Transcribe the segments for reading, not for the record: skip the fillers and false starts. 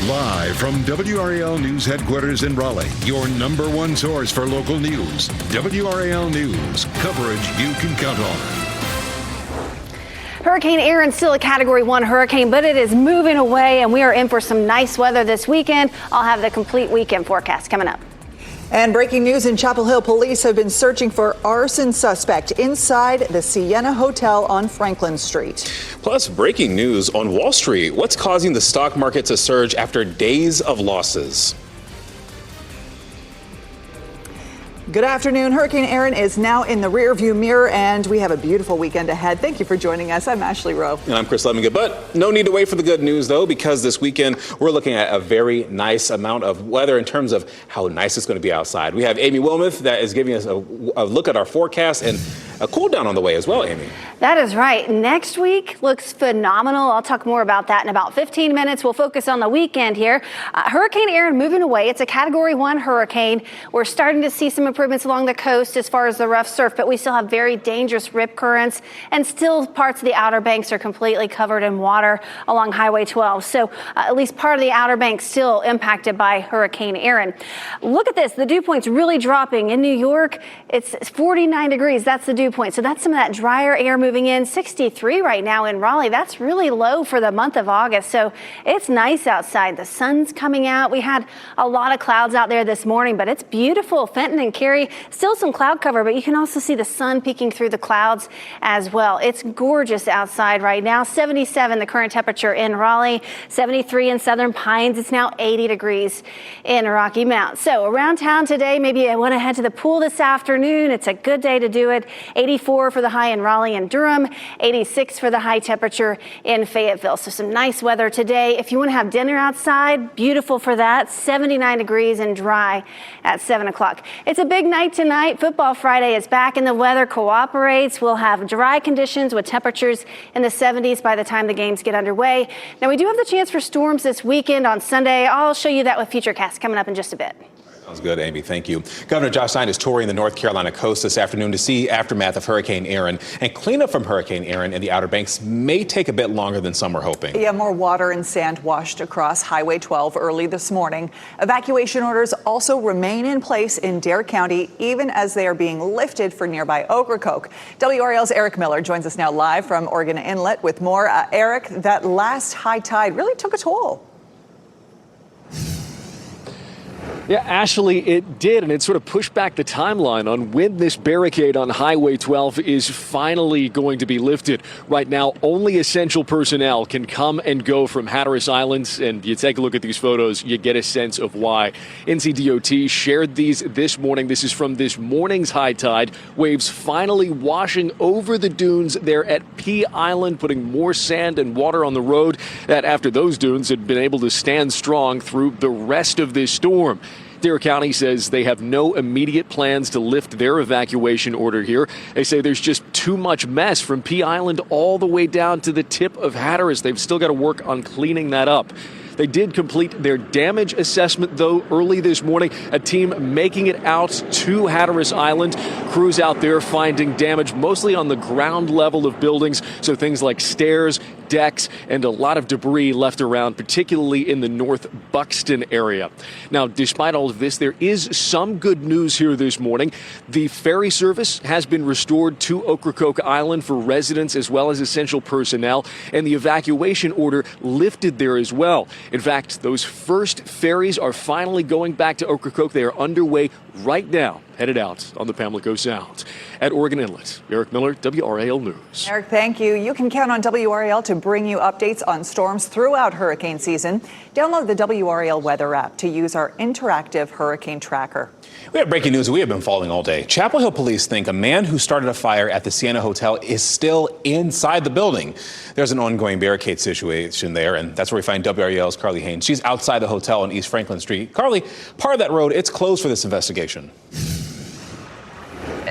Live from WRAL News Headquarters in Raleigh, your number one source for local news. WRAL News, coverage you can count on. Hurricane Aaron still a Category 1 hurricane, but it is moving away, and we are in for some nice weather this weekend. I'll have the complete weekend forecast coming up. And breaking news in Chapel Hill, police have been searching for arson suspect inside the Sienna Hotel on Franklin Street. Plus, breaking news on Wall Street. What's causing the stock market to surge after days of losses? Good afternoon. Hurricane Aaron is now in the rearview mirror, and we have a beautiful weekend ahead. Thank you for joining us. I'm Ashley Rowe. And I'm Chris Levingood. But no need to wait for the good news, though, because this weekend we're looking at a very nice amount of weather in terms of how nice it's going to be outside. We have Amy Wilmoth that is giving us a look at our forecast and a cool down on the way as well, Amy. That is right. Next week looks phenomenal. I'll talk more about that in about 15 minutes. We'll focus on the weekend here. Hurricane Aaron moving away. It's a Category 1 hurricane. We're starting to see some improvements along the coast as far as the rough surf, but we still have very dangerous rip currents, and still parts of the Outer Banks are completely covered in water along Highway 12. So at least part of the Outer Banks still impacted by Hurricane Aaron. Look at this. The dew point's really dropping. In New York, it's 49 degrees. That's the dew point. So that's some of that drier air moving in. 63 right now in Raleigh. That's really low for the month of August. So it's nice outside. The sun's coming out. We had a lot of clouds out there this morning, but it's beautiful. Fenton and Cary, still some cloud cover, but you can also see the sun peeking through the clouds as well. It's gorgeous outside right now. 77 the current temperature in Raleigh, 73 in Southern Pines. It's now 80 degrees in Rocky Mount. So around town today, maybe I want to head to the pool this afternoon. It's a good day to do it. 84 for the high in Raleigh and Durham, 86 for the high temperature in Fayetteville. So some nice weather today. If you want to have dinner outside, beautiful for that. 79 degrees and dry at 7 o'clock. It's a big night tonight. Football Friday is back and the weather cooperates. We'll have dry conditions with temperatures in the 70s by the time the games get underway. Now, we do have the chance for storms this weekend on Sunday. I'll show you that with Futurecast coming up in just a bit. Sounds good, Amy. Thank you. Governor Josh Stein is touring the North Carolina coast this afternoon to see aftermath of Hurricane Aaron. And cleanup from Hurricane Aaron in the Outer Banks may take a bit longer than some were hoping. Yeah, more water and sand washed across Highway 12 early this morning. Evacuation orders also remain in place in Dare County, even as they are being lifted for nearby Ocracoke. WRAL's Eric Miller joins us now live from Oregon Inlet with more. Eric, that last high tide really took a toll. Yeah, Ashley, it did, and it sort of pushed back the timeline on when this barricade on Highway 12 is finally going to be lifted. Right now, only essential personnel can come and go from Hatteras Island, and you take a look at these photos, you get a sense of why. NCDOT shared these this morning. This is from this morning's high tide. Waves finally washing over the dunes there at Pea Island, putting more sand and water on the road that after those dunes had been able to stand strong through the rest of this storm. Dare County says they have no immediate plans to lift their evacuation order here. They say there's just too much mess from Pea Island all the way down to the tip of Hatteras. They've still got to work on cleaning that up. They did complete their damage assessment, though, early this morning. A team making it out to Hatteras Island. Crews out there finding damage mostly on the ground level of buildings. So things like stairs, decks, and a lot of debris left around, particularly in the North Buxton area. Now, despite all of this, there is some good news here this morning. The ferry service has been restored to Ocracoke Island for residents as well as essential personnel, and the evacuation order lifted there as well. In fact, those first ferries are finally going back to Ocracoke. They are underway right now, headed out on the Pamlico Sound. At Oregon Inlet, Eric Miller, WRAL News. Eric, thank you. You can count on WRAL to bring you updates on storms throughout hurricane season. Download the WRAL weather app to use our interactive hurricane tracker. We have breaking news we have been following all day. Chapel Hill police think a man who started a fire at the Sienna Hotel is still inside the building. There's an ongoing barricade situation there, and that's where we find WRAL's Carly Haynes. She's outside the hotel on East Franklin Street. Carly, part of that road, it's closed for this investigation.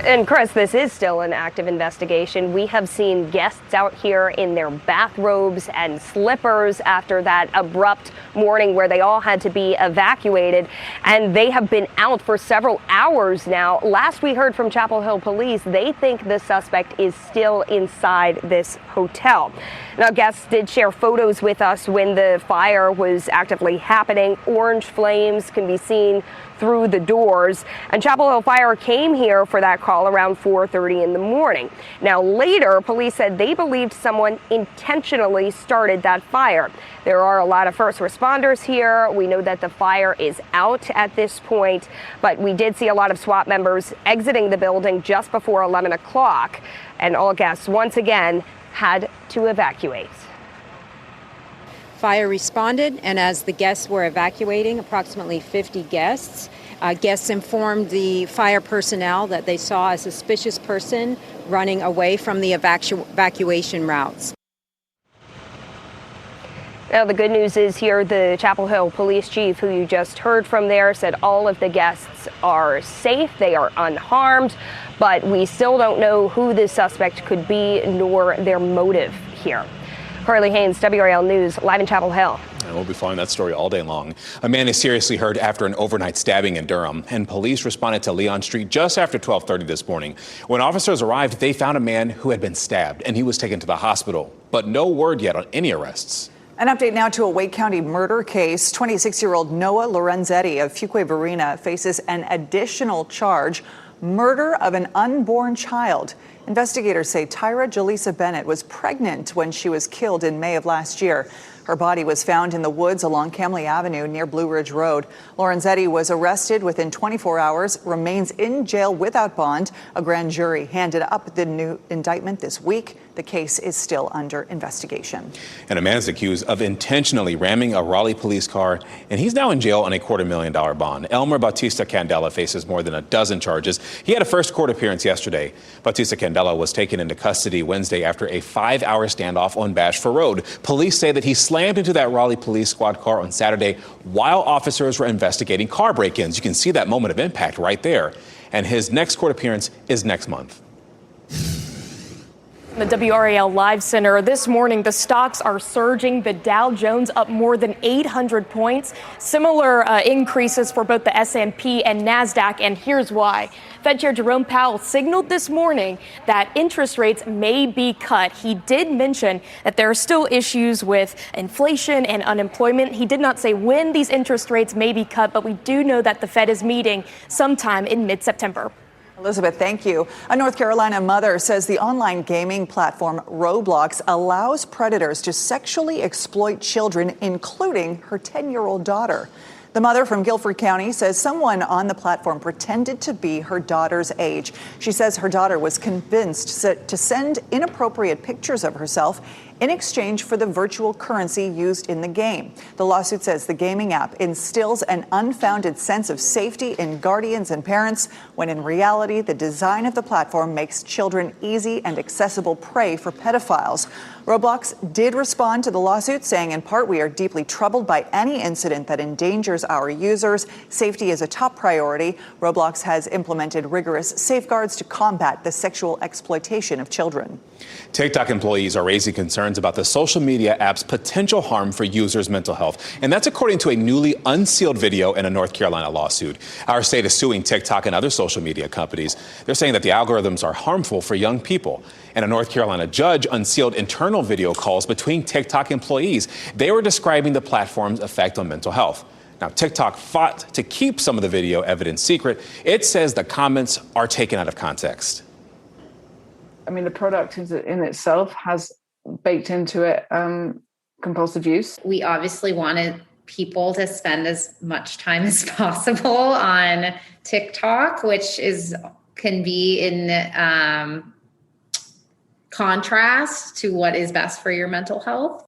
And Chris, this is still an active investigation. We have seen guests out here in their bathrobes and slippers after that abrupt morning where they all had to be evacuated, and they have been out for several hours now. Last we heard from Chapel Hill police, they think the suspect is still inside this hotel. Now, guests did share photos with us when the fire was actively happening. Orange flames can be seen through the doors, and Chapel Hill Fire came here for that call around 4:30 in the morning. Now, later, police said they believed someone intentionally started that fire. There are a lot of first responders here. We know that the fire is out at this point, but we did see a lot of SWAT members exiting the building just before 11 o'clock, and all guests once again had to evacuate. Fire responded, and as the guests were evacuating, approximately 50 guests, guests informed the fire personnel that they saw a suspicious person running away from the evacuation routes. Now, the good news is here, the Chapel Hill police chief, who you just heard from there, said all of the guests are safe. They are unharmed, but we still don't know who this suspect could be nor their motive here. Carly Haynes, WRAL News, live in Chapel Hill. And we'll be following that story all day long. A man is seriously hurt after an overnight stabbing in Durham, and police responded to Leon Street just after 12:30 this morning. When officers arrived, they found a man who had been stabbed, and he was taken to the hospital. But no word yet on any arrests. An update now to a Wake County murder case. 26-year-old Noah Lorenzetti of Fuquay-Varina faces an additional charge, murder of an unborn child. Investigators say Tyra Jaleesa Bennett was pregnant when she was killed in May of last year. Her body was found in the woods along Camley Avenue near Blue Ridge Road. Lorenzetti was arrested within 24 hours, remains in jail without bond. A grand jury handed up the new indictment this week. The case is still under investigation. And a man is accused of intentionally ramming a Raleigh police car, and he's now in jail on a $250,000 bond. Elmer Bautista Candela faces more than a dozen charges. He had a first court appearance yesterday. Bautista Candela was taken into custody Wednesday after a 5-hour standoff on Bashford Road. Police say that he slammed into that Raleigh police squad car on Saturday while officers were investigating car break-ins. You can see that moment of impact right there. And his next court appearance is next month. The WRAL Live Center this morning, the stocks are surging. The Dow Jones up more than 800 points. Similar increases for both the S&P and NASDAQ. And here's why. Fed Chair Jerome Powell signaled this morning that interest rates may be cut. He did mention that there are still issues with inflation and unemployment. He did not say when these interest rates may be cut, but we do know that the Fed is meeting sometime in mid-September. Elizabeth, thank you. A North Carolina mother says the online gaming platform Roblox allows predators to sexually exploit children, including her 10-year-old daughter. The mother from Guilford County says someone on the platform pretended to be her daughter's age. She says her daughter was convinced to send inappropriate pictures of herself in exchange for the virtual currency used in the game. The lawsuit says the gaming app instills an unfounded sense of safety in guardians and parents, when in reality, the design of the platform makes children easy and accessible prey for pedophiles. Roblox did respond to the lawsuit, saying in part, "We are deeply troubled by any incident that endangers our users. Safety is a top priority." Roblox has implemented rigorous safeguards to combat the sexual exploitation of children. TikTok employees are raising concerns about the social media app's potential harm for users' mental health. And that's according to a newly unsealed video in a North Carolina lawsuit. Our state is suing TikTok and other social media companies. They're saying that the algorithms are harmful for young people. And a North Carolina judge unsealed internal video calls between TikTok employees. They were describing the platform's effect on mental health. Now, TikTok fought to keep some of the video evidence secret. It says the comments are taken out of context. I mean, the product in itself has baked into it compulsive use. We obviously wanted people to spend as much time as possible on TikTok, which can be in contrast to what is best for your mental health.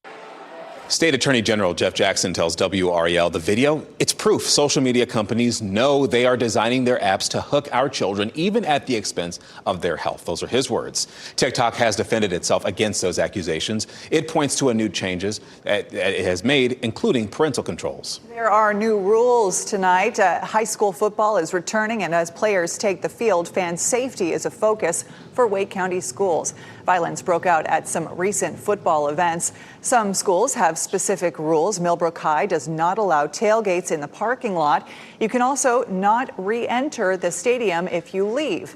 State Attorney General Jeff Jackson tells WRAL the video, it's proof social media companies know they are designing their apps to hook our children, even at the expense of their health. Those are his words. TikTok has defended itself against those accusations. It points to a new changes that it has made, including parental controls. There are new rules tonight. High school football is returning, and as players take the field, fan safety is a focus for Wake County schools. Violence broke out at some recent football events. Some schools have specific rules. Millbrook High does not allow tailgates in the parking lot. You can also not re-enter the stadium if you leave.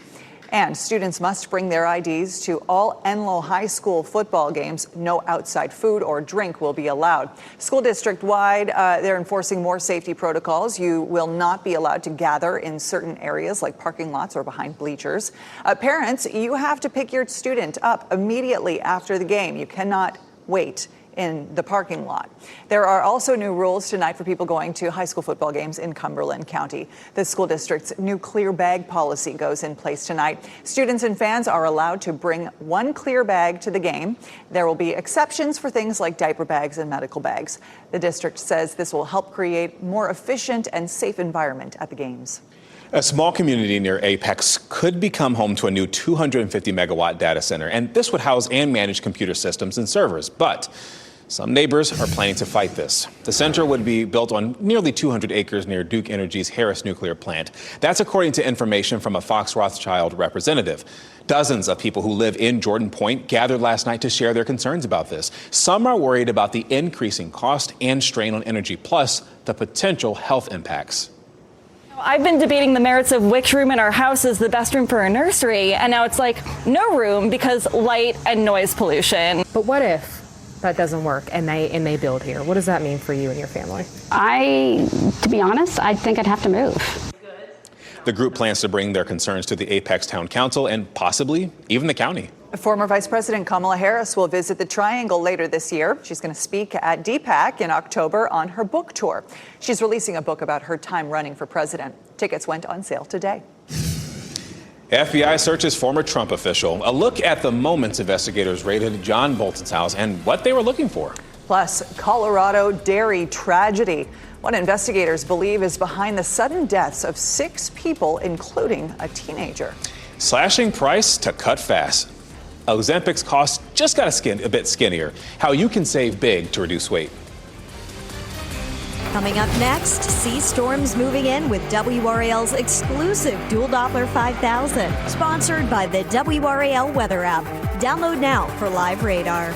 And students must bring their IDs to all Enloe High School football games. No outside food or drink will be allowed. School district-wide, they're enforcing more safety protocols. You will not be allowed to gather in certain areas like parking lots or behind bleachers. Parents, you have to pick your student up immediately after the game. You cannot wait in the parking lot. There are also new rules tonight for people going to high school football games in Cumberland County. The school district's new clear bag policy goes in place tonight. Students and fans are allowed to bring one clear bag to the game. There will be exceptions for things like diaper bags and medical bags. The district says this will help create more efficient and safe environment at the games. A small community near Apex could become home to a new 250 megawatt data center, and this would house and manage computer systems and servers. But some neighbors are planning to fight this. The center would be built on nearly 200 acres near Duke Energy's Harris nuclear plant. That's according to information from a Fox Rothschild representative. Dozens of people who live in Jordan Point gathered last night to share their concerns about this. Some are worried about the increasing cost and strain on energy, plus the potential health impacts. I've been debating the merits of which room in our house is the best room for a nursery, and now it's like no room because light and noise pollution. But what if that doesn't work and they build here? What does that mean for you and your family? To be honest, I think I'd have to move. The group plans to bring their concerns to the Apex Town Council and possibly even the county. Former Vice President Kamala Harris will visit the Triangle later this year. She's going to speak at DPAC in October on her book tour. She's releasing a book about her time running for president. Tickets went on sale today. FBI searches former Trump official. A look at the moments investigators raided John Bolton's house and what they were looking for. Plus, Colorado dairy tragedy. What investigators believe is behind the sudden deaths of 6 people, including a teenager. Slashing price to cut fast. Ozempic's cost just got a bit skinnier. How you can save big to reduce weight. Coming up next, sea storms moving in with WRAL's exclusive Dual Doppler 5000. Sponsored by the WRAL Weather app. Download now for live radar.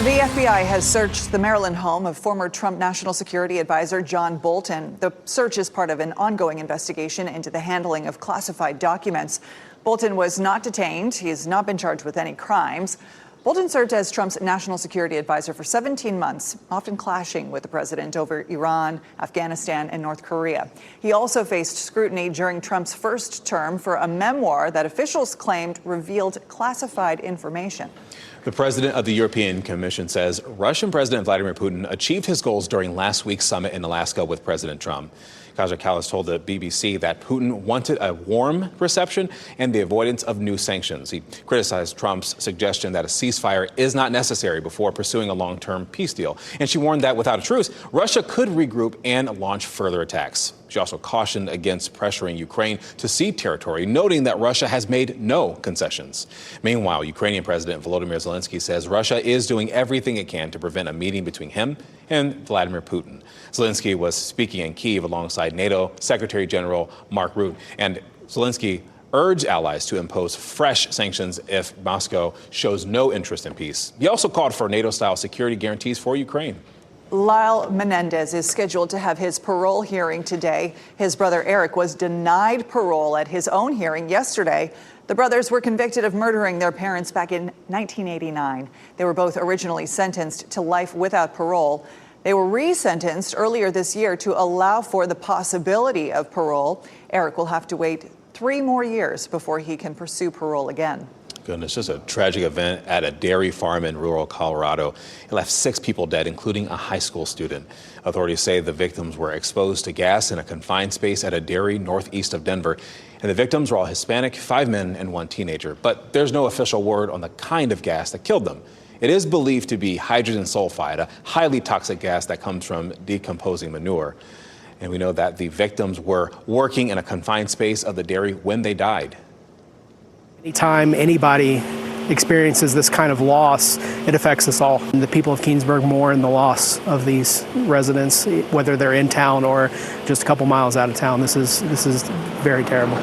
The FBI has searched the Maryland home of former Trump National Security Advisor John Bolton. The search is part of an ongoing investigation into the handling of classified documents. Bolton was not detained. He has not been charged with any crimes. Bolton served as Trump's national security advisor for 17 months, often clashing with the president over Iran, Afghanistan, and North Korea. He also faced scrutiny during Trump's first term for a memoir that officials claimed revealed classified information. The president of the European Commission says Russian President Vladimir Putin achieved his goals during last week's summit in Alaska with President Trump. Kaja Kallas told the BBC that Putin wanted a warm reception and the avoidance of new sanctions. He criticized Trump's suggestion that a ceasefire is not necessary before pursuing a long-term peace deal. And she warned that without a truce, Russia could regroup and launch further attacks. She also cautioned against pressuring Ukraine to cede territory, noting that Russia has made no concessions. Meanwhile, Ukrainian President Volodymyr Zelensky says Russia is doing everything it can to prevent a meeting between him and Vladimir Putin. Zelensky was speaking in Kyiv alongside NATO Secretary General Mark Rutte, and Zelensky urged allies to impose fresh sanctions if Moscow shows no interest in peace. He also called for NATO-style security guarantees for Ukraine. Lyle Menendez is scheduled to have his parole hearing today. His brother Eric was denied parole at his own hearing yesterday. The brothers were convicted of murdering their parents back in 1989. They were both originally sentenced to life without parole. They were resentenced earlier this year to allow for the possibility of parole. Eric will have to wait 3 more years before he can pursue parole again. Goodness, just a tragic event at a dairy farm in rural Colorado. It left 6 people dead, including a high school student. Authorities say the victims were exposed to gas in a confined space at a dairy northeast of Denver. And the victims were all Hispanic, 5 men and 1 teenager. But there's no official word on the kind of gas that killed them. It is believed to be hydrogen sulfide, a highly toxic gas that comes from decomposing manure. And we know that the victims were working in a confined space of the dairy when they died. Anytime anybody experiences this kind of loss, it affects us all. And the people of Keansburg mourn the loss of these residents, whether they're in town or just a couple miles out of town. This is very terrible.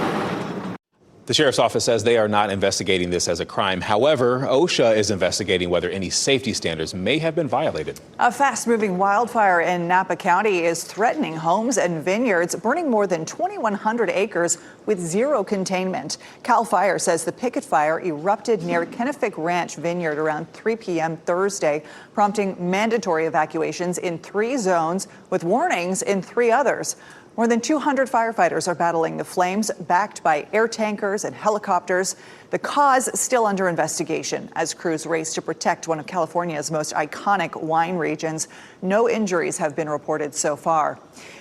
The sheriff's office says they are not investigating this as a crime. However, OSHA is investigating whether any safety standards may have been violated. A fast-moving wildfire in Napa County is threatening homes and vineyards, burning more than 2,100 acres with zero containment. CAL FIRE says the picket fire erupted near Kennefic Ranch Vineyard around 3 p.m. Thursday, prompting mandatory evacuations in 3 zones with warnings in 3 others. More than 200 firefighters are battling the flames, backed by air tankers and helicopters. The cause still under investigation as crews race to protect one of California's most iconic wine regions. No injuries have been reported so far.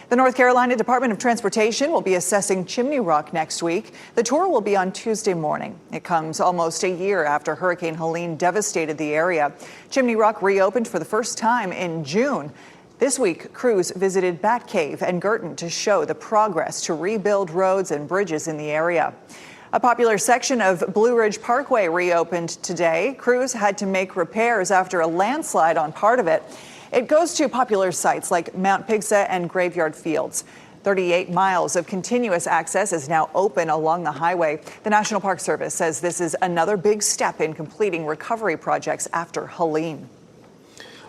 The North Carolina Department of Transportation will be assessing Chimney Rock next week. The tour will be on Tuesday morning. It comes almost a year after Hurricane Helene devastated the area. Chimney Rock reopened for the first time in June. This week, crews visited Bat Cave and Girton to show the progress to rebuild roads and bridges in the area. A popular section of Blue Ridge Parkway reopened today. Crews had to make repairs after a landslide on part of it. It goes to popular sites like Mount Pigsa and Graveyard Fields. 38 miles of continuous access is now open along the highway. The National Park Service says this is another big step in completing recovery projects after Helene.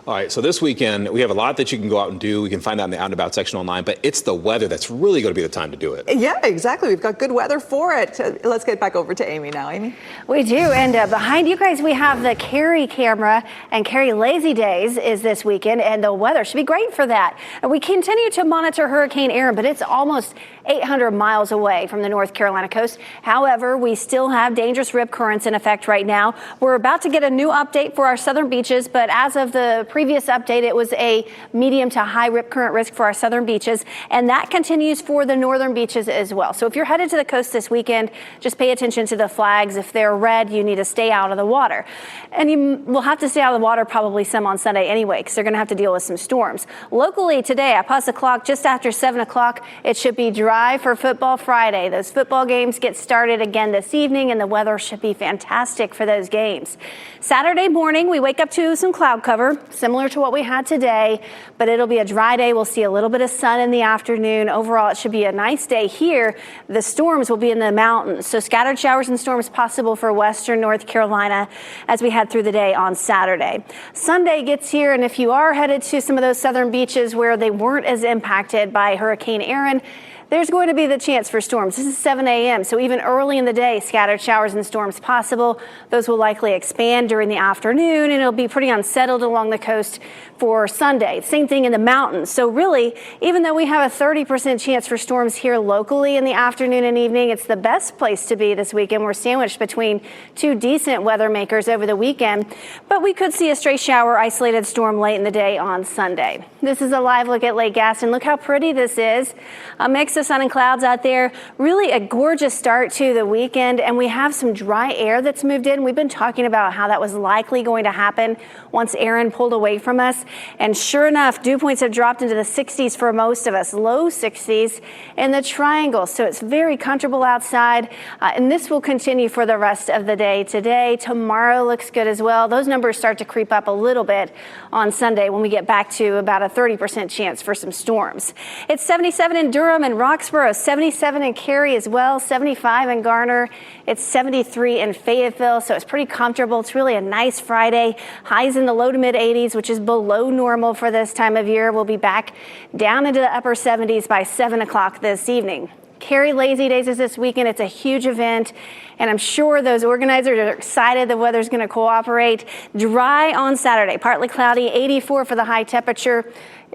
All right, so this weekend, we have a lot that you can go out and do. We can find out in the Out and About section online, but it's the weather that's really going to be the time to do it. Yeah, exactly. We've got good weather for it. Let's get back over to Amy now. Amy? We do, and behind you guys, we have the Carey camera, and Carey Lazy Days is this weekend, and the weather should be great for that. And we continue to monitor Hurricane Aaron, but it's almost 800 miles away from the North Carolina coast. However, we still have dangerous rip currents in effect right now. We're about to get a new update for our southern beaches, but as of the previous update, it was a medium to high rip current risk for our southern beaches, and that continues for the northern beaches as well. So if you're headed to the coast this weekend, just pay attention to the flags. If they're red, you need to stay out of the water. And you will have to stay out of the water probably some on Sunday anyway, because they're going to have to deal with some storms. Locally today, I paused the clock just after 7 o'clock. It should be dry for Football Friday. Those football games get started again this evening, and the weather should be fantastic for those games. Saturday morning, we wake up to some cloud cover, similar to what we had today, but it'll be a dry day. We'll see a little bit of sun in the afternoon. Overall, it should be a nice day here. The storms will be in the mountains, so scattered showers and storms possible for western North Carolina as we head through the day on Saturday. Sunday gets here, and if you are headed to some of those southern beaches where they weren't as impacted by Hurricane Aaron, there's going to be the chance for storms. This is 7 a.m., so even early in the day, scattered showers and storms possible. Those will likely expand during the afternoon, and it'll be pretty unsettled along the coast for Sunday. Same thing in the mountains. So really, even though we have a 30% chance for storms here locally in the afternoon and evening, it's the best place to be this weekend. We're sandwiched between 2 decent weather makers over the weekend, but we could see a stray shower, isolated storm late in the day on Sunday. This is a live look at Lake Gaston. Look how pretty this is. A mix of sun and clouds out there. Really a gorgeous start to the weekend, and we have some dry air that's moved in. We've been talking about how that was likely going to happen once Aaron pulled away from us, and sure enough, dew points have dropped into the 60s for most of us, low 60s in the triangle, so it's very comfortable outside, and this will continue for the rest of the day today. Tomorrow looks good as well. Those numbers start to creep up a little bit on Sunday when we get back to about a 30% chance for some storms. It's 77 in Durham and Roxborough, 77 in Cary as well, 75 in Garner. It's 73 in Fayetteville, so it's pretty comfortable. It's really a nice Friday. Highs in the low to mid 80s, which is below normal for this time of year. We'll be back down into the upper 70s by 7 o'clock this evening. Carey Lazy Days is this weekend. It's a huge event, and I'm sure those organizers are excited the weather's going to cooperate. Dry on Saturday, partly cloudy, 84 for the high temperature.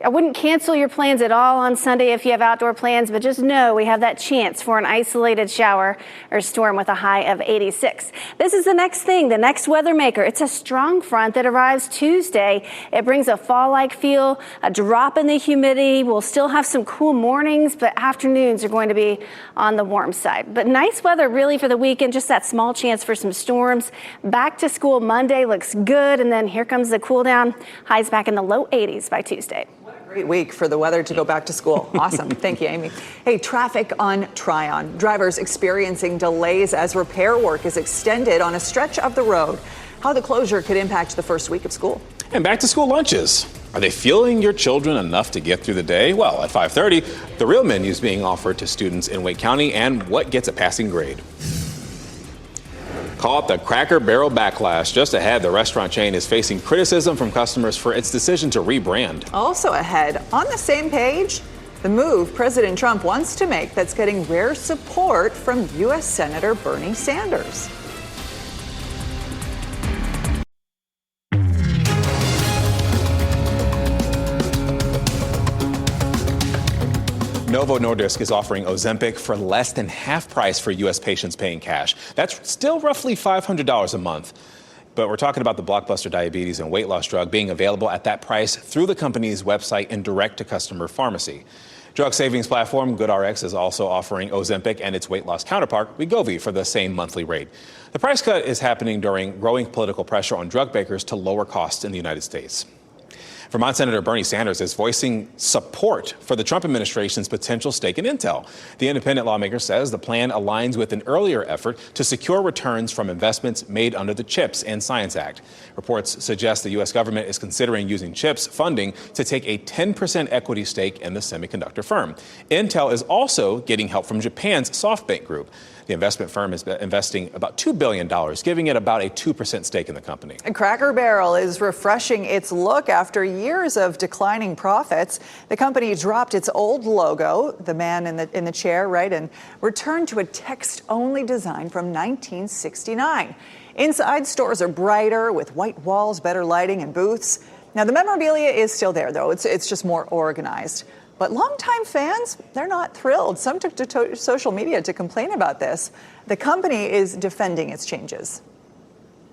I wouldn't cancel your plans at all on Sunday if you have outdoor plans, but just know we have that chance for an isolated shower or storm with a high of 86. This is the next thing, the next weather maker. It's a strong front that arrives Tuesday. It brings a fall-like feel, a drop in the humidity. We'll still have some cool mornings, but afternoons are going to be on the warm side. But nice weather really for the weekend, just that small chance for some storms. Back to school Monday looks good, and then here comes the cool down. Highs back in the low 80s by Tuesday. Great week for the weather to go back to school. Awesome. Thank you, Amy. Hey, traffic on Tryon. Drivers experiencing delays as repair work is extended on a stretch of the road. How the closure could impact the first week of school. And back to school lunches. Are they fueling your children enough to get through the day? Well, at 5:30, the real menu is being offered to students in Wake County and what gets a passing grade. Call it the Cracker Barrel backlash. Just ahead, the restaurant chain is facing criticism from customers for its decision to rebrand. Also ahead, on the same page, the move President Trump wants to make that's getting rare support from U.S. Senator Bernie Sanders. Novo Nordisk is offering Ozempic for less than half price for U.S. patients paying cash. That's still roughly $500 a month. But we're talking about the blockbuster diabetes and weight loss drug being available at that price through the company's website and direct-to-customer pharmacy. Drug savings platform GoodRx is also offering Ozempic and its weight loss counterpart, Wegovy, for the same monthly rate. The price cut is happening during growing political pressure on drug makers to lower costs in the United States. Vermont Senator Bernie Sanders is voicing support for the Trump administration's potential stake in Intel. The independent lawmaker says the plan aligns with an earlier effort to secure returns from investments made under the CHIPS and Science Act. Reports suggest the U.S. government is considering using CHIPS funding to take a 10% equity stake in the semiconductor firm. Intel is also getting help from Japan's SoftBank Group. The investment firm is investing about $2 billion, giving it about a 2% stake in the company. Cracker Barrel is refreshing its look after years of declining profits. The company dropped its old logo, the man in the chair, right, and returned to a text-only design from 1969. Inside, stores are brighter with white walls, better lighting, and booths. Now, the memorabilia is still there, though. It's just more organized. But longtime fans, they're not thrilled. Some took to social media to complain about this. The company is defending its changes.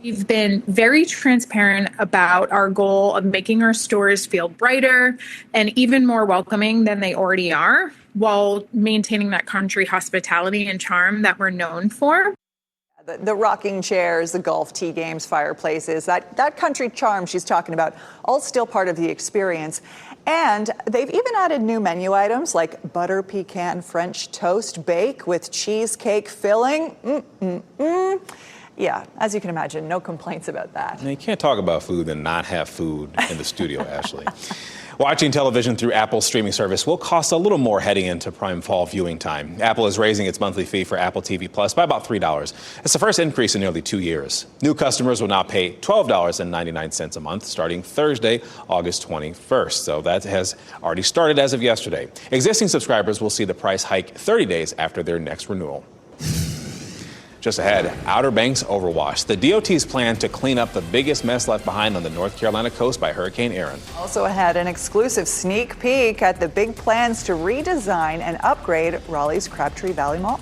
We've been very transparent about our goal of making our stores feel brighter and even more welcoming than they already are, while maintaining that country hospitality and charm that we're known for. The rocking chairs, the golf tee games, fireplaces, that country charm she's talking about, all still part of the experience. And they've even added new menu items like butter pecan French toast bake with cheesecake filling. Yeah, as you can imagine, no complaints about that. You can't talk about food and not have food in the studio, Ashley. Watching television through Apple's streaming service will cost a little more heading into prime fall viewing time. Apple is raising its monthly fee for Apple TV Plus by about $3. It's the first increase in nearly 2 years. New customers will now pay $12.99 a month starting Thursday, August 21st. So that has already started as of yesterday. Existing subscribers will see the price hike 30 days after their next renewal. Just ahead, Outer Banks overwash. The DOT's plan to clean up the biggest mess left behind on the North Carolina coast by Hurricane Aaron. Also ahead, an exclusive sneak peek at the big plans to redesign and upgrade Raleigh's Crabtree Valley Mall.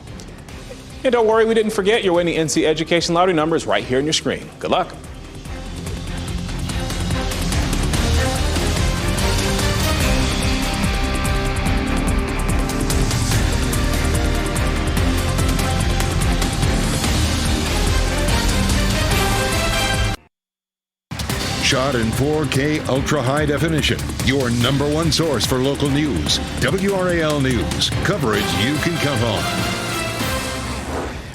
And don't worry, we didn't forget your winning NC Education lottery numbers right here on your screen. Good luck. Shot in 4K ultra high definition. Your number one source for local news. WRAL News. Coverage you can count on.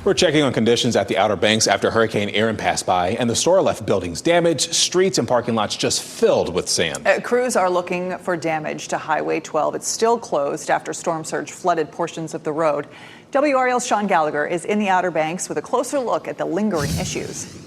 We're checking on conditions at the Outer Banks after Hurricane Aaron passed by, and the store left buildings damaged, streets and parking lots just filled with sand. Crews are looking for damage to Highway 12. It's still closed after storm surge flooded portions of the road. WRAL's Sean Gallagher is in the Outer Banks with a closer look at the lingering issues.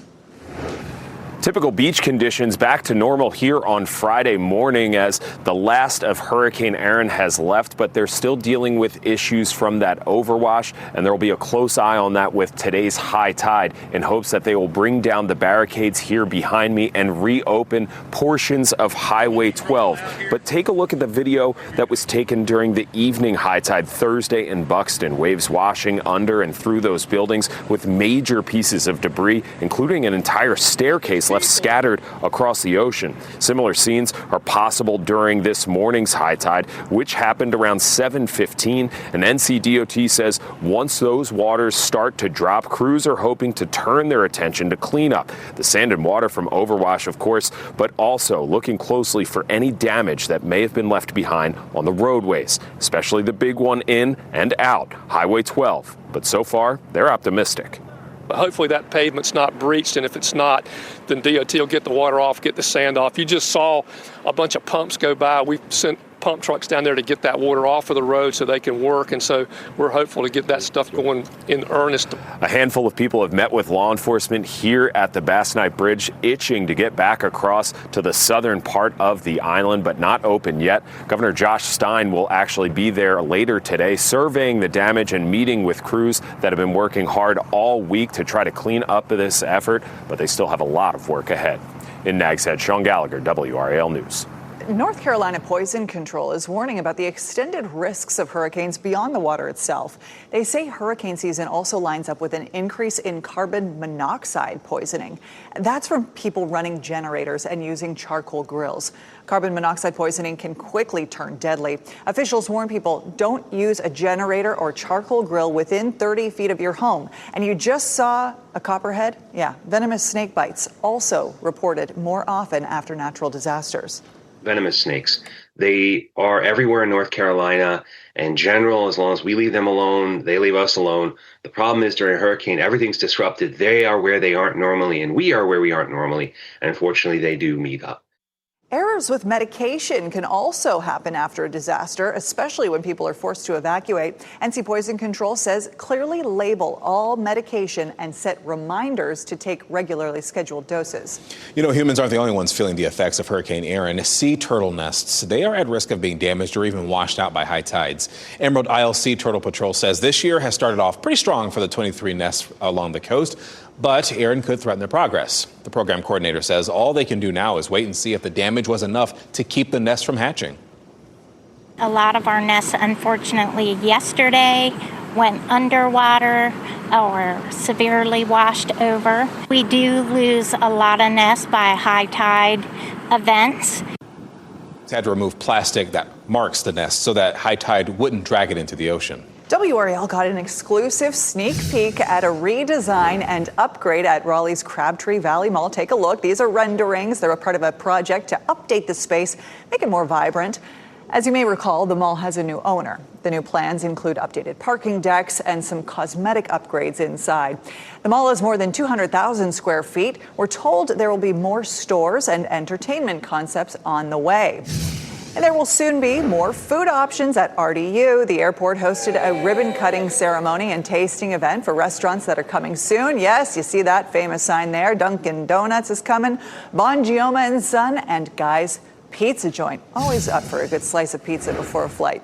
Typical beach conditions back to normal here on Friday morning as the last of Hurricane Aaron has left, but they're still dealing with issues from that overwash, and there will be a close eye on that with today's high tide in hopes that they will bring down the barricades here behind me and reopen portions of Highway 12. But take a look at the video that was taken during the evening high tide Thursday in Buxton. Waves washing under and through those buildings with major pieces of debris, including an entire staircase left scattered across the ocean. Similar scenes are possible during this morning's high tide, which happened around 7:15. And NCDOT says once those waters start to drop, crews are hoping to turn their attention to cleanup the sand and water from overwash, of course, but also looking closely for any damage that may have been left behind on the roadways, especially the big one in and out, Highway 12. But so far, they're optimistic. Hopefully that pavement's not breached, and if it's not, then DOT will get the water off, get the sand off. You just saw a bunch of pumps go by. We've sent pump trucks down there to get that water off of the road so they can work, and so we're hopeful to get that stuff going in earnest. A handful of people have met with law enforcement here at the Bass Knife Bridge, itching to get back across to the southern part of the island, but not open yet. Governor Josh Stein will actually be there later today, surveying the damage and meeting with crews that have been working hard all week to try to clean up this effort, but they still have a lot of work ahead. In Nags Head, Sean Gallagher, WRAL News. North Carolina Poison Control is warning about the extended risks of hurricanes beyond the water itself. They say hurricane season also lines up with an increase in carbon monoxide poisoning. That's from people running generators and using charcoal grills. Carbon monoxide poisoning can quickly turn deadly. Officials warn people don't use a generator or charcoal grill within 30 feet of your home. And you just saw a copperhead? Yeah, venomous snake bites also reported more often after natural disasters. Venomous snakes. They are everywhere in North Carolina. In general, as long as we leave them alone, they leave us alone. The problem is during a hurricane, everything's disrupted. They are where they aren't normally, and we are where we aren't normally. And unfortunately, they do meet up. Errors with medication can also happen after a disaster, especially when people are forced to evacuate. NC Poison Control says clearly label all medication and set reminders to take regularly scheduled doses. You know, humans aren't the only ones feeling the effects of Hurricane Aaron. Sea turtle nests, they are at risk of being damaged or even washed out by high tides. Emerald Isle Sea Turtle Patrol says this year has started off pretty strong for the 23 nests along the coast, but Aaron could threaten their progress. The program coordinator says all they can do now is wait and see if the damage was enough to keep the nests from hatching. A lot of our nests, unfortunately, yesterday went underwater or severely washed over. We do lose a lot of nests by high tide events. They had to remove plastic that marks the nest so that high tide wouldn't drag it into the ocean. WRAL got an exclusive sneak peek at a redesign and upgrade at Raleigh's Crabtree Valley Mall. Take a look. These are renderings. They're a part of a project to update the space, make it more vibrant. As you may recall, the mall has a new owner. The new plans include updated parking decks and some cosmetic upgrades inside. The mall is more than 200,000 square feet. We're told there will be more stores and entertainment concepts on the way. And there will soon be more food options at RDU. The airport hosted a ribbon-cutting ceremony and tasting event for restaurants that are coming soon. Yes, you see that famous sign there. Dunkin' Donuts is coming, Bon Gioma and Son, and Guy's Pizza Joint. Always up for a good slice of pizza before a flight.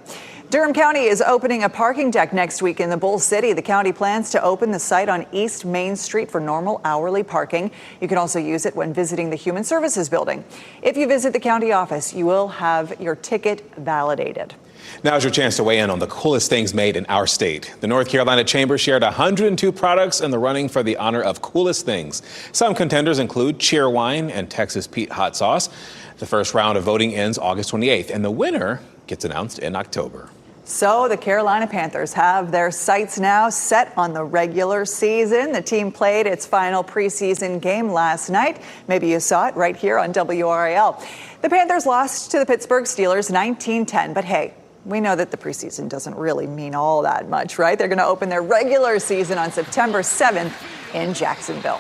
Durham County is opening a parking deck next week in the Bull City. The county plans to open the site on East Main Street for normal hourly parking. You can also use it when visiting the Human Services Building. If you visit the county office, you will have your ticket validated. Now's your chance to weigh in on the coolest things made in our state. The North Carolina Chamber shared 102 products in the running for the honor of coolest things. Some contenders include Cheerwine and Texas Pete Hot Sauce. The first round of voting ends August 28th, and the winner gets announced in October. So the Carolina Panthers have their sights now set on the regular season. The team played its final preseason game last night. Maybe you saw it right here on WRAL. The Panthers lost to the Pittsburgh Steelers 19-10, but hey, we know that the preseason doesn't really mean all that much, right? They're going to open their regular season on September 7th in Jacksonville.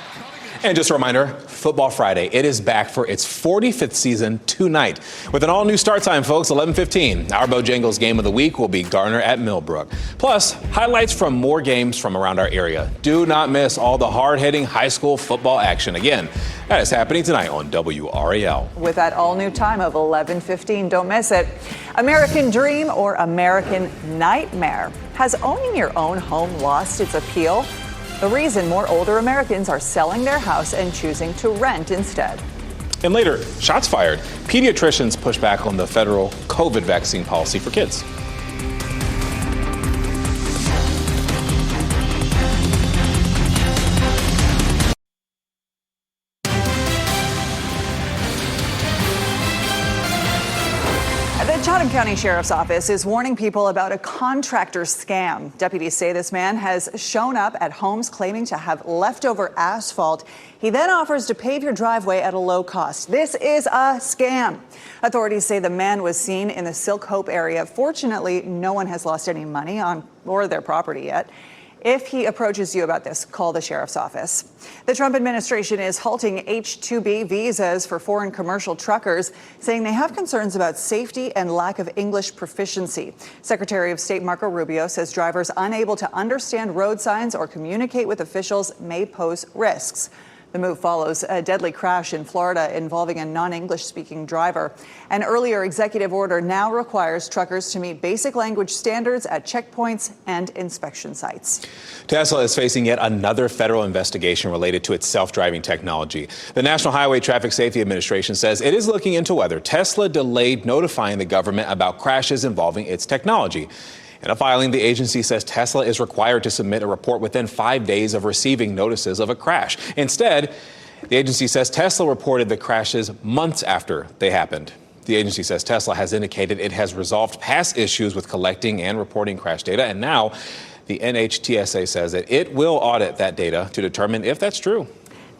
And just a reminder, Football Friday, it is back for its 45th season tonight. With an all-new start time, folks, 11:15. Our Bojangles game of the week will be Garner at Millbrook. Plus, highlights from more games from around our area. Do not miss all the hard-hitting high school football action. Again, That is happening tonight on WRAL. With that all-new time of 11:15. Don't miss it. American Dream or American Nightmare? Has owning your own home lost its appeal? The reason more older Americans are selling their house and choosing to rent instead. And later, shots fired. Pediatricians push back on the federal COVID vaccine policy for kids. The Chatham County Sheriff's Office is warning people about a contractor scam. Deputies say this man has shown up at homes claiming to have leftover asphalt. He then offers to pave your driveway at a low cost. This is a scam. Authorities say the man was seen in the Silk Hope area. Fortunately, no one has lost any money on or their property yet. If he approaches you about this, call the sheriff's office. The Trump administration is halting H-2B visas for foreign commercial truckers, saying they have concerns about safety and lack of English proficiency. Secretary of State Marco Rubio says drivers unable to understand road signs or communicate with officials may pose risks. The move follows a deadly crash in Florida involving a non-English speaking driver. An earlier executive order now requires truckers to meet basic language standards at checkpoints and inspection sites. Tesla is facing yet another federal investigation related to its self-driving technology. The National Highway Traffic Safety Administration says it is looking into whether Tesla delayed notifying the government about crashes involving its technology. In a filing, the agency says Tesla is required to submit a report within 5 days of receiving notices of a crash. Instead, the agency says Tesla reported the crashes months after they happened. The agency says Tesla has indicated it has resolved past issues with collecting and reporting crash data, and now the NHTSA says that it will audit that data to determine if that's true.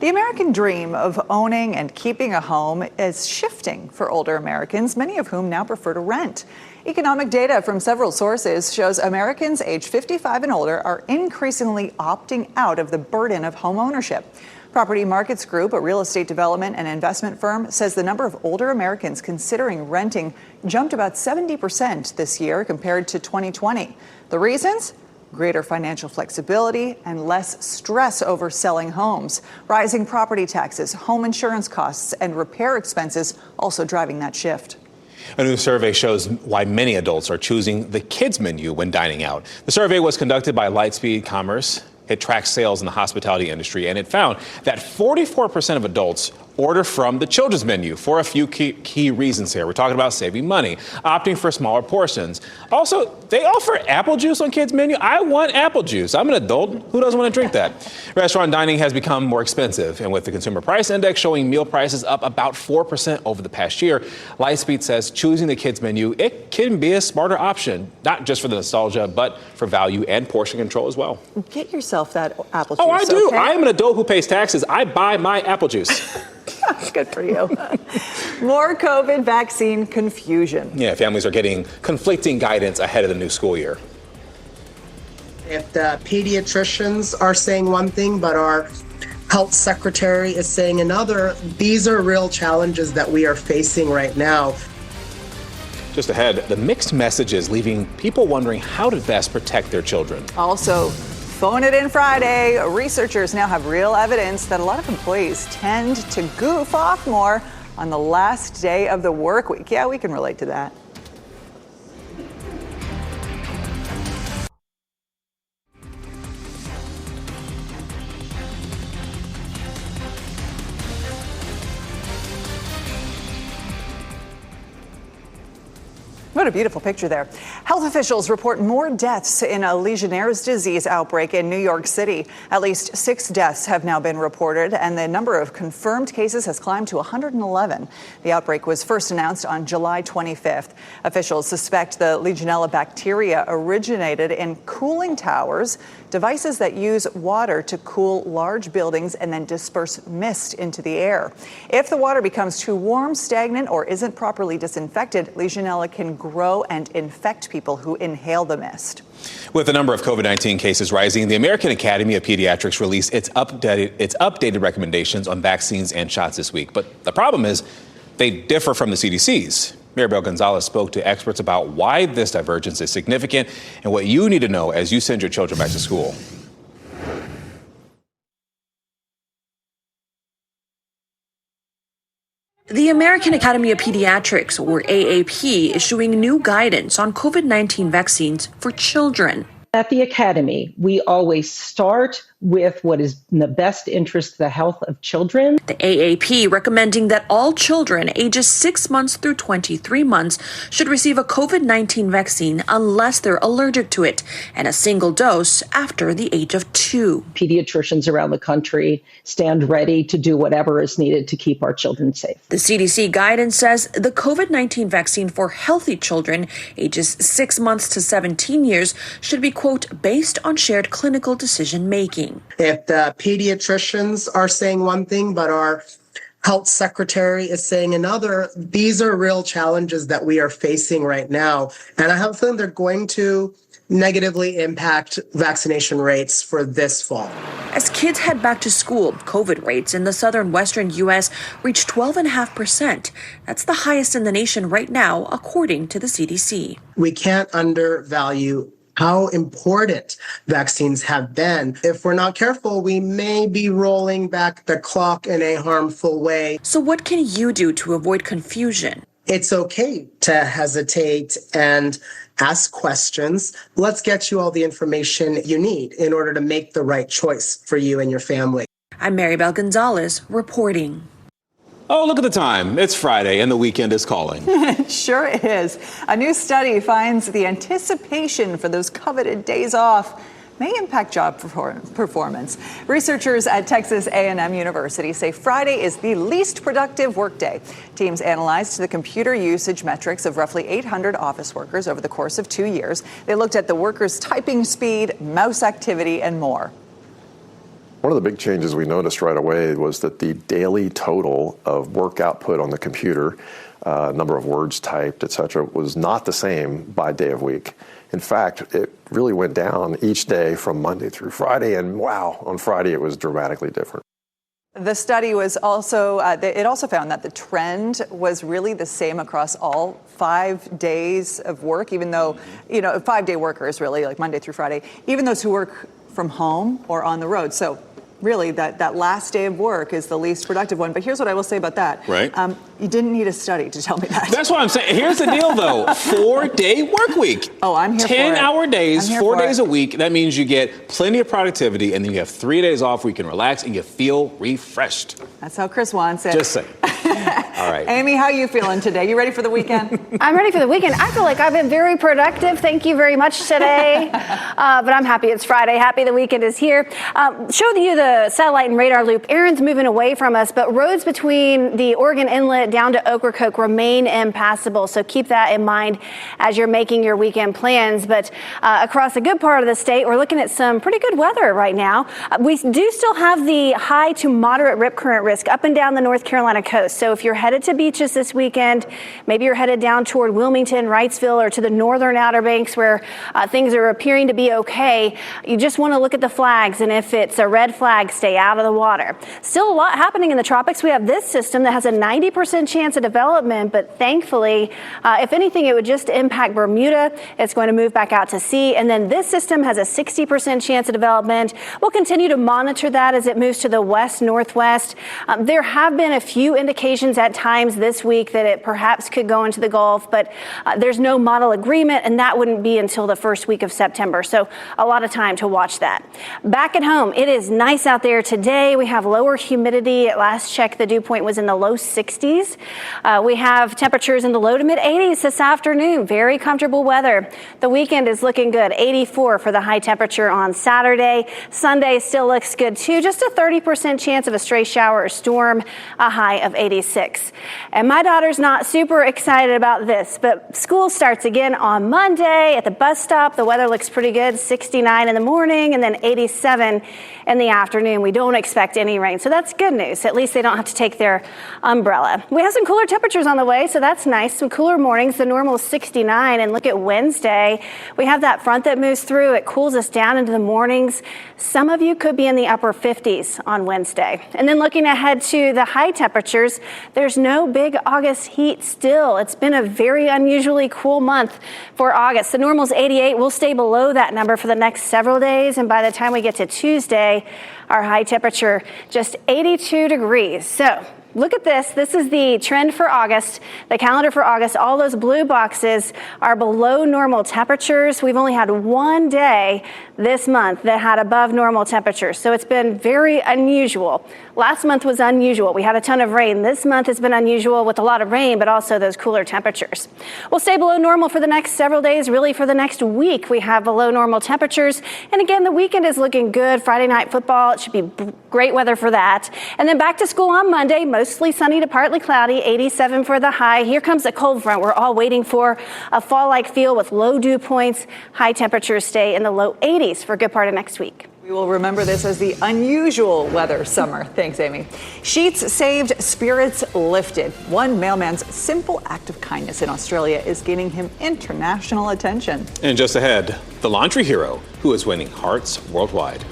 The American dream of owning and keeping a home is shifting for older Americans, many of whom now prefer to rent. Economic data from several sources shows Americans age 55 and older are increasingly opting out of the burden of home ownership. Property Markets Group, a real estate development and investment firm, says the number of older Americans considering renting jumped about 70% this year compared to 2020. The reasons? Greater financial flexibility and less stress over selling homes. Rising property taxes, home insurance costs, and repair expenses also driving that shift. A new survey shows why many adults are choosing the kids menu when dining out. The survey was conducted by Lightspeed Commerce. It tracks sales in the hospitality industry, and it found that 44% of adults order from the children's menu for a few key reasons here. We're talking about saving money, opting for smaller portions. Also, they offer apple juice on kids' menu. I want apple juice. I'm an adult. Who doesn't want to drink that? Restaurant dining has become more expensive, and with the Consumer Price Index showing meal prices up about 4% over the past year, Lightspeed says choosing the kids' menu, it can be a smarter option, not just for the nostalgia, but for value and portion control as well. Get yourself that apple juice. Oh, I do. Okay? I am an adult who pays taxes. I buy my apple juice. Good for you. More COVID vaccine confusion. Yeah, families are getting conflicting guidance ahead of the new school year. If the pediatricians are saying one thing, but our health secretary is saying another, these are real challenges that we are facing right now. Just ahead, the mixed messages leaving people wondering how to best protect their children. Also, Phone It In Friday. Researchers now have real evidence that a lot of employees tend to goof off more on the last day of the work week. Yeah, we can relate to that. What a beautiful picture there. Health officials report more deaths in a Legionnaire's disease outbreak in New York City. At least 6 deaths have now been reported, and the number of confirmed cases has climbed to 111. The outbreak was first announced on July 25th. Officials suspect the Legionella bacteria originated in cooling towers, devices that use water to cool large buildings and then disperse mist into the air. If the water becomes too warm, stagnant, or isn't properly disinfected, Legionella can grow and infect people who inhale the mist. With the number of COVID-19 cases rising, the American Academy of Pediatrics released its updated recommendations on vaccines and shots this week. But the problem is they differ from the CDC's. Maribel Gonzalez spoke to experts about why this divergence is significant and what you need to know as you send your children back to school. The American Academy of Pediatrics, or AAP, is issuing new guidance on COVID-19 vaccines for children. At the Academy, we always start with what is in the best interest of the health of children. The AAP recommending that all children ages 6 months through 23 months should receive a COVID-19 vaccine unless they're allergic to it, and a single dose after the age of 2. Pediatricians around the country stand ready to do whatever is needed to keep our children safe. The CDC guidance says the COVID-19 vaccine for healthy children ages 6 months to 17 years should be, quote, based on shared clinical decision making. If the pediatricians are saying one thing, but our health secretary is saying another, these are real challenges that we are facing right now. And I have a feeling they're going to negatively impact vaccination rates for this fall. As kids head back to school, COVID rates in the southern western U.S. reached 12.5%. That's the highest in the nation right now, according to the CDC. We can't undervalue how important vaccines have been. If we're not careful, we may be rolling back the clock in a harmful way. So what can you do to avoid confusion? It's okay to hesitate and ask questions. Let's get you all the information you need in order to make the right choice for you and your family. I'm Maribel Gonzalez reporting. Oh, look at the time. It's Friday and the weekend is calling. It sure is. A new study finds the anticipation for those coveted days off may impact job performance. Researchers at Texas A&M University say Friday is the least productive workday. Teams analyzed the computer usage metrics of roughly 800 office workers over the course of 2 years. They looked at the workers' typing speed, mouse activity, and more. One of the big changes we noticed right away was that the daily total of work output on the computer, number of words typed, et cetera, was not the same by day of week. In fact, it really went down each day from Monday through Friday, and wow, on Friday it was dramatically different. The study was also, it also found that the trend was really the same across all 5 days of work, even though, 5-day workers really, like Monday through Friday, even those who work from home or on the road. So really, that last day of work is the least productive one. But here's what I will say about that. Right. You didn't need a study to tell me that. That's what I'm saying. Here's the deal, though. 4-day work week. Oh, I'm here for it. 10-hour days, 4 days it. a week. That means you get plenty of productivity, and then you have 3 days off where you can relax and you feel refreshed. That's how Chris wants it. Just saying. All right. Amy, how are you feeling today? You ready for the weekend? I'm ready for the weekend. I feel like I've been very productive. Thank you very much today. But I'm happy it's Friday. Happy the weekend is here. Showed you the satellite and radar loop. Aaron's moving away from us, but roads between the Oregon Inlet down to Ocracoke remain impassable. So keep that in mind as you're making your weekend plans. But across a good part of the state, we're looking at some pretty good weather right now. We do still have the high to moderate rip current risk up and down the North Carolina coast. So if you're headed to beaches this weekend, maybe you're headed down toward Wilmington, Wrightsville, or to the northern Outer Banks where things are appearing to be okay, you just want to look at the flags, and if it's a red flag, stay out of the water. Still a lot happening in the tropics. We have this system that has a 90% chance of development, but thankfully, if anything, it would just impact Bermuda. It's going to move back out to sea, and then this system has a 60% chance of development. We'll continue to monitor that as it moves to the west-northwest. There have been a few indications at times this week that it perhaps could go into the Gulf, but there's no model agreement, and that wouldn't be until the first week of September. So a lot of time to watch that. Back at home, it is nice out there today. We have lower humidity. At last check, the dew point was in the low 60s. We have temperatures in the low to mid 80s this afternoon. Very comfortable weather. The weekend is looking good. 84 for the high temperature on Saturday. Sunday still looks good too. Just a 30% chance of a stray shower or storm, a high of 86. And my daughter's not super excited about this, but school starts again on Monday at the bus stop. The weather looks pretty good. 69 in the morning and then 87 in the afternoon. We don't expect any rain, so that's good news. At least they don't have to take their umbrella. We have some cooler temperatures on the way, so that's nice. Some cooler mornings. The normal is 69, and look at Wednesday. We have that front that moves through. It cools us down into the mornings. Some of you could be in the upper 50s on Wednesday. And then looking ahead to the high temperatures, there's no big August heat still. It's been a very unusually cool month for August. The normal is 88. We'll stay below that number for the next several days, and by the time we get to Tuesday, our high temperature just 82 degrees. So Look at this. This is the trend for August, the calendar for August. All those blue boxes are below normal temperatures. We've only had one day this month that had above normal temperatures. So it's been very unusual. Last month was unusual. We had a ton of rain. This month has been unusual with a lot of rain, but also those cooler temperatures. We'll stay below normal for the next several days. Really, for the next week, we have below normal temperatures. And again, the weekend is looking good. Friday night football, it should be great weather for that. And then back to school on Monday, mostly sunny to partly cloudy, 87 for the high. Here comes a cold front. We're all waiting for a fall-like feel with low dew points. High temperatures stay in the low 80s for a good part of next week. We will remember this as the unusual weather summer. Thanks, Amy. Sheets saved, spirits lifted. One mailman's simple act of kindness in Australia is gaining him international attention. And just ahead, the laundry hero who is winning hearts worldwide.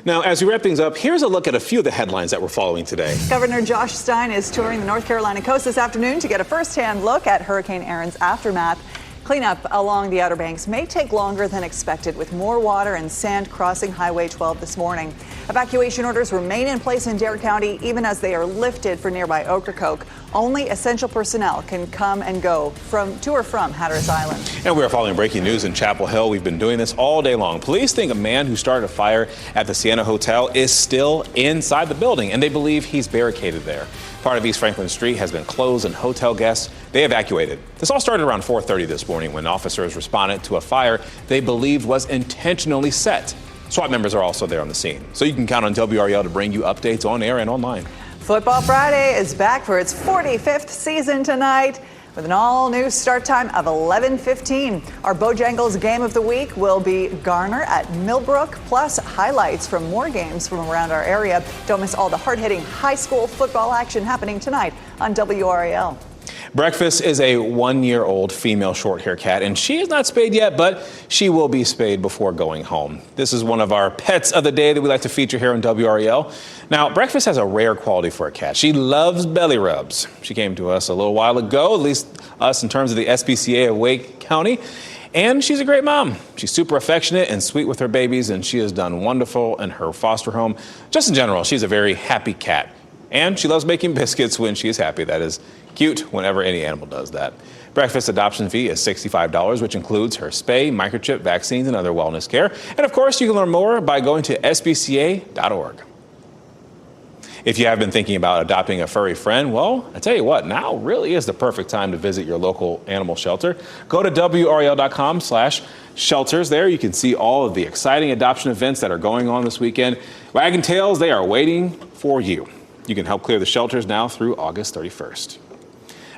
Now, as we wrap things up, here's a look at a few of the headlines that we're following today. Governor Josh Stein is touring the North Carolina coast this afternoon to get a first-hand look at Hurricane Aaron's aftermath. Cleanup along the Outer Banks may take longer than expected, with more water and sand crossing Highway 12 this morning. Evacuation orders remain in place in Dare County, even as they are lifted for nearby Ocracoke. Only essential personnel can come and go to or from Hatteras Island. And we are following breaking news in Chapel Hill. We've been doing this all day long. Police think a man who started a fire at the Sienna Hotel is still inside the building, and they believe he's barricaded there. Part of East Franklin Street has been closed, and hotel guests, they evacuated. This all started around 4:30 this morning when officers responded to a fire they believed was intentionally set. SWAT members are also there on the scene. So you can count on WRAL to bring you updates on air and online. Football Friday is back for its 45th season tonight, with an all-new start time of 11:15. Our Bojangles game of the week will be Garner at Millbrook, plus highlights from more games from around our area. Don't miss all the hard-hitting high school football action happening tonight on WRAL. Breakfast is a 1-year-old female short hair cat, and she is not spayed yet, but she will be spayed before going home. This is one of our pets of the day that we like to feature here on WRAL. Now, Breakfast has a rare quality for a cat. She loves belly rubs. She came to us a little while ago, at least us in terms of the SPCA of Wake County, and she's a great mom. She's super affectionate and sweet with her babies, and she has done wonderful in her foster home. Just in general, she's a very happy cat, and she loves making biscuits when she is happy. That is cute whenever any animal does that. Breakfast adoption fee is $65, which includes her spay, microchip, vaccines, and other wellness care. And of course, you can learn more by going to spca.org. If you have been thinking about adopting a furry friend, well, I tell you what, now really is the perfect time to visit your local animal shelter. Go to WRAL.com/shelters. There you can see all of the exciting adoption events that are going on this weekend. Wagging tails, they are waiting for you. You can help clear the shelters now through August 31st.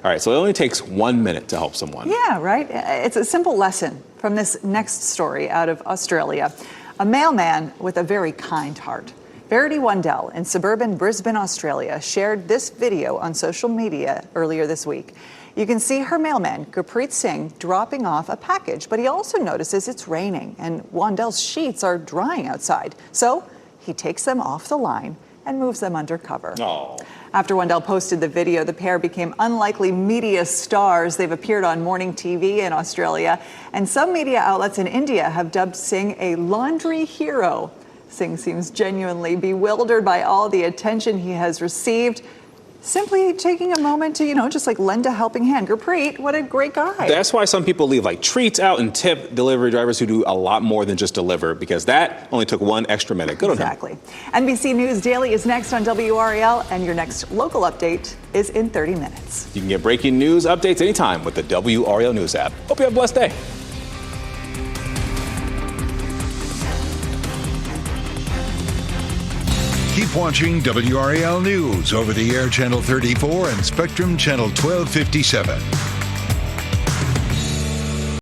All right, so it only takes 1 minute to help someone. Yeah, right. It's a simple lesson from this next story out of Australia. A mailman with a very kind heart. Verity Wandell in suburban Brisbane, Australia, shared this video on social media earlier this week. You can see her mailman, Gurpreet Singh, dropping off a package, but he also notices it's raining and Wandell's sheets are drying outside. So he takes them off the line and moves them undercover. Oh. After Wandell posted the video, the pair became unlikely media stars. They've appeared on morning TV in Australia, and some media outlets in India have dubbed Singh a laundry hero. Singh seems genuinely bewildered by all the attention he has received. Simply taking a moment to, just like lend a helping hand. Gurpreet, what a great guy. That's why some people leave like treats out and tip delivery drivers who do a lot more than just deliver, because that only took 1 extra minute. Good on him. Exactly. NBC News Daily is next on WRAL, and your next local update is in 30 minutes. You can get breaking news updates anytime with the WRAL News app. Hope you have a blessed day. Keep watching WRAL News over the air Channel 34 and Spectrum Channel 1257.